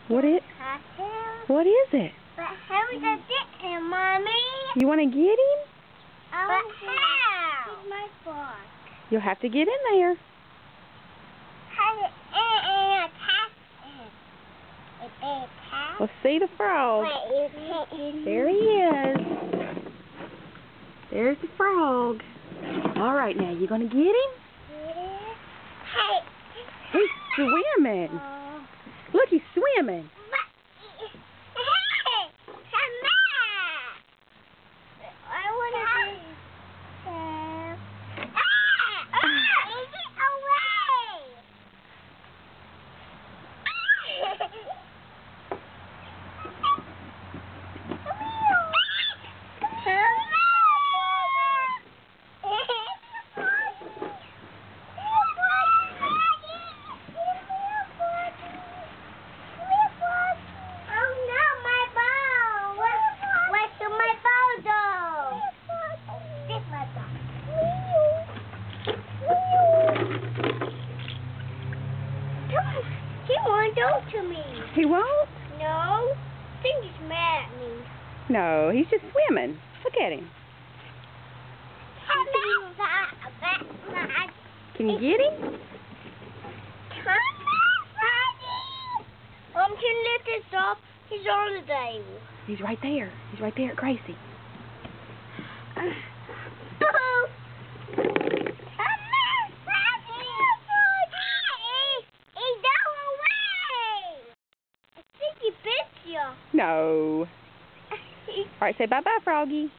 What is? Cocktail? What is it? But how we gonna get him, Mommy? You want to get him? But how? He's my frog. You'll have to get in there. Let's see the frog. There he is. There's the frog. All right, now you gonna get him? Hey. He's swimming. Look, he's swimming. He won't go to me. He won't? No. I think he's mad at me. No, he's just swimming. Look at him. Can you get him? Can you lift this up? He's on the table. He's right there. He's right there at Gracie. No. All right, say bye-bye, Froggy.